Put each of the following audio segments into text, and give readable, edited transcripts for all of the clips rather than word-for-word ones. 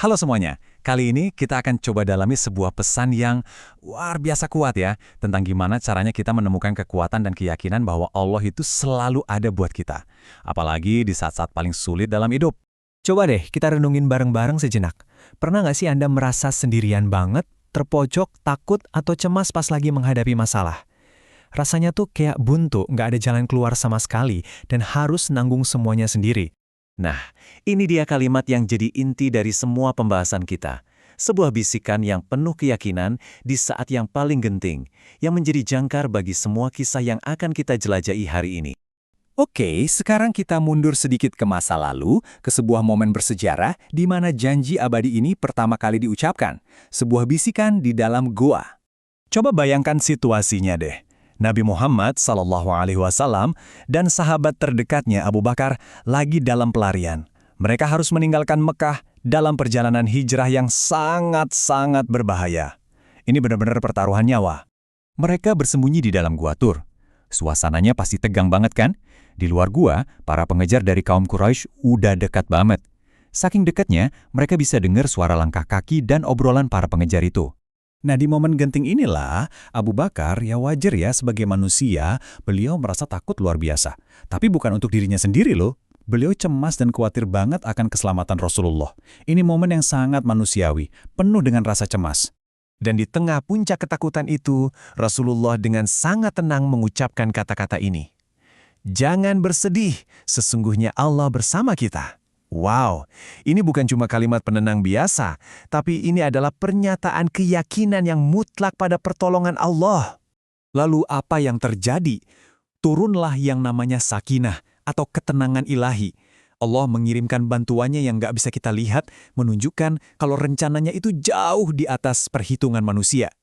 Halo semuanya, kali ini kita akan coba dalami sebuah pesan yang luar biasa kuat ya, tentang gimana caranya kita menemukan kekuatan dan keyakinan bahwa Allah itu selalu ada buat kita. Apalagi di saat-saat paling sulit dalam hidup. Coba deh kita renungin bareng-bareng sejenak. Pernah nggak sih Anda merasa sendirian banget, terpojok, takut, atau cemas pas lagi menghadapi masalah? Rasanya tuh kayak buntu, nggak ada jalan keluar sama sekali, dan harus nanggung semuanya sendiri. Nah, ini dia kalimat yang jadi inti dari semua pembahasan kita. Sebuah bisikan yang penuh keyakinan di saat yang paling genting, yang menjadi jangkar bagi semua kisah yang akan kita jelajahi hari ini. Oke, sekarang kita mundur sedikit ke masa lalu, ke sebuah momen bersejarah di mana janji abadi ini pertama kali diucapkan. Sebuah bisikan di dalam goa. Coba bayangkan situasinya deh. Nabi Muhammad SAW dan sahabat terdekatnya Abu Bakar lagi dalam pelarian. Mereka harus meninggalkan Mekah dalam perjalanan hijrah yang sangat-sangat berbahaya. Ini benar-benar pertaruhan nyawa. Mereka bersembunyi di dalam gua Tur. Suasananya pasti tegang banget kan? Di luar gua, para pengejar dari kaum Quraisy udah dekat banget. Saking dekatnya, mereka bisa dengar suara langkah kaki dan obrolan para pengejar itu. Nah, di momen genting inilah, Abu Bakar, ya wajar ya sebagai manusia, beliau merasa takut luar biasa. Tapi bukan untuk dirinya sendiri loh. Beliau cemas dan khawatir banget akan keselamatan Rasulullah. Ini momen yang sangat manusiawi, penuh dengan rasa cemas. Dan di tengah puncak ketakutan itu, Rasulullah dengan sangat tenang mengucapkan kata-kata ini. Jangan bersedih, sesungguhnya Allah bersama kita. Wow, ini bukan cuma kalimat penenang biasa, tapi ini adalah pernyataan keyakinan yang mutlak pada pertolongan Allah. Lalu apa yang terjadi? Turunlah yang namanya sakinah atau ketenangan ilahi. Allah mengirimkan bantuannya yang gak bisa kita lihat, menunjukkan kalau rencananya itu jauh di atas perhitungan manusia.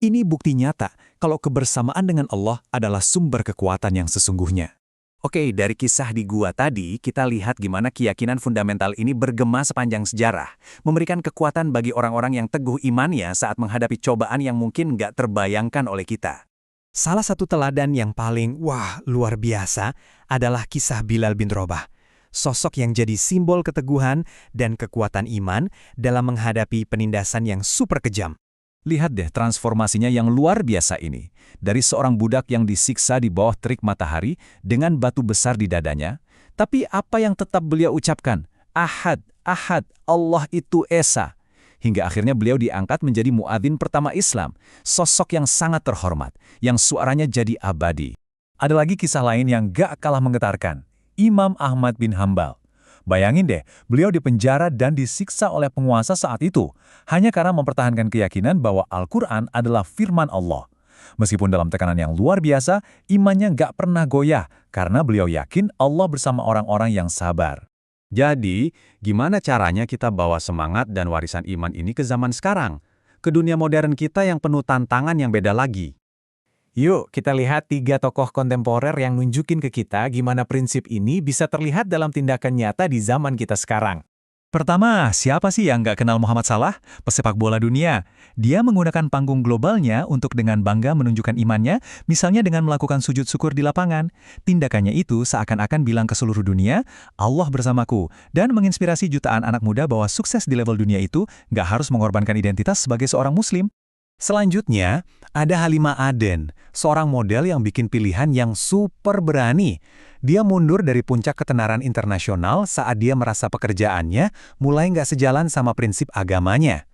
Ini bukti nyata kalau kebersamaan dengan Allah adalah sumber kekuatan yang sesungguhnya. Oke, dari kisah di gua tadi, kita lihat gimana keyakinan fundamental ini bergema sepanjang sejarah, memberikan kekuatan bagi orang-orang yang teguh imannya saat menghadapi cobaan yang mungkin nggak terbayangkan oleh kita. Salah satu teladan yang paling, luar biasa adalah kisah Bilal bin Rabah. Sosok yang jadi simbol keteguhan dan kekuatan iman dalam menghadapi penindasan yang super kejam. Lihat deh transformasinya yang luar biasa ini. Dari seorang budak yang disiksa di bawah terik matahari dengan batu besar di dadanya. Tapi apa yang tetap beliau ucapkan? Ahad, Ahad, Allah itu Esa. Hingga akhirnya beliau diangkat menjadi muadzin pertama Islam. Sosok yang sangat terhormat, yang suaranya jadi abadi. Ada lagi kisah lain yang gak kalah menggetarkan. Imam Ahmad bin Hambal. Bayangin deh, beliau dipenjara dan disiksa oleh penguasa saat itu, hanya karena mempertahankan keyakinan bahwa Al-Quran adalah firman Allah. Meskipun dalam tekanan yang luar biasa, imannya nggak pernah goyah, karena beliau yakin Allah bersama orang-orang yang sabar. Jadi, gimana caranya kita bawa semangat dan warisan iman ini ke zaman sekarang? Ke dunia modern kita yang penuh tantangan yang beda lagi. Yuk, kita lihat 3 tokoh kontemporer yang nunjukin ke kita gimana prinsip ini bisa terlihat dalam tindakan nyata di zaman kita sekarang. Pertama, siapa sih yang nggak kenal Muhammad Salah, pesepak bola dunia? Dia menggunakan panggung globalnya untuk dengan bangga menunjukkan imannya, misalnya dengan melakukan sujud syukur di lapangan. Tindakannya itu seakan-akan bilang ke seluruh dunia, Allah bersamaku, dan menginspirasi jutaan anak muda bahwa sukses di level dunia itu nggak harus mengorbankan identitas sebagai seorang muslim. Selanjutnya, ada Halimah Aden, seorang model yang bikin pilihan yang super berani. Dia mundur dari puncak ketenaran internasional saat dia merasa pekerjaannya mulai nggak sejalan sama prinsip agamanya.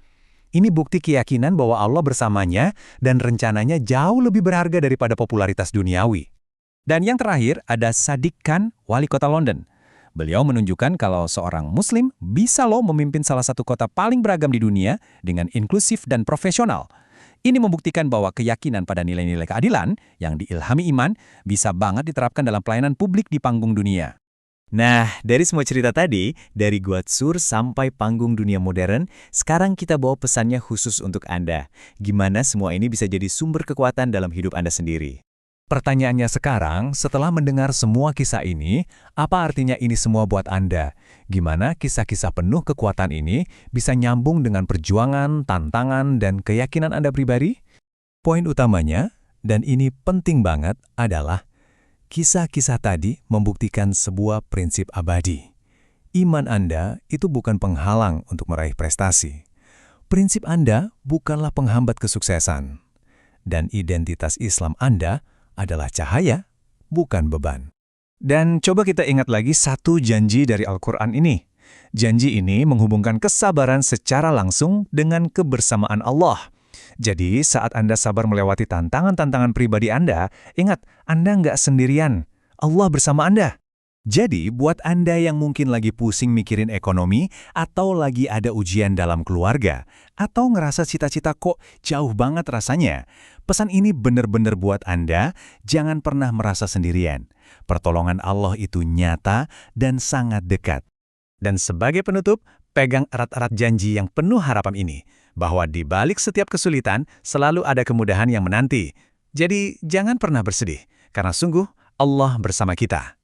Ini bukti keyakinan bahwa Allah bersamanya dan rencananya jauh lebih berharga daripada popularitas duniawi. Dan yang terakhir ada Sadiq Khan, wali kota London. Beliau menunjukkan kalau seorang muslim bisa loh memimpin salah satu kota paling beragam di dunia dengan inklusif dan profesional. Ini membuktikan bahwa keyakinan pada nilai-nilai keadilan yang diilhami iman bisa banget diterapkan dalam pelayanan publik di panggung dunia. Nah, dari semua cerita tadi, dari Gua Sur sampai panggung dunia modern, sekarang kita bawa pesannya khusus untuk Anda. Gimana semua ini bisa jadi sumber kekuatan dalam hidup Anda sendiri? Pertanyaannya sekarang, setelah mendengar semua kisah ini, apa artinya ini semua buat Anda? Gimana kisah-kisah penuh kekuatan ini bisa nyambung dengan perjuangan, tantangan, dan keyakinan Anda pribadi? Poin utamanya, dan ini penting banget, adalah kisah-kisah tadi membuktikan sebuah prinsip abadi. Iman Anda itu bukan penghalang untuk meraih prestasi. Prinsip Anda bukanlah penghambat kesuksesan. Dan identitas Islam Anda adalah cahaya, bukan beban. Dan coba kita ingat lagi satu janji dari Al-Quran ini. Janji ini menghubungkan kesabaran secara langsung dengan kebersamaan Allah. Jadi saat Anda sabar melewati tantangan-tantangan pribadi Anda, ingat, Anda nggak sendirian. Allah bersama Anda. Jadi, buat Anda yang mungkin lagi pusing mikirin ekonomi, atau lagi ada ujian dalam keluarga, atau ngerasa cita-cita kok jauh banget rasanya, pesan ini benar-benar buat Anda, jangan pernah merasa sendirian. Pertolongan Allah itu nyata dan sangat dekat. Dan sebagai penutup, pegang erat-erat janji yang penuh harapan ini, bahwa di balik setiap kesulitan selalu ada kemudahan yang menanti. Jadi, jangan pernah bersedih, karena sungguh Allah bersama kita.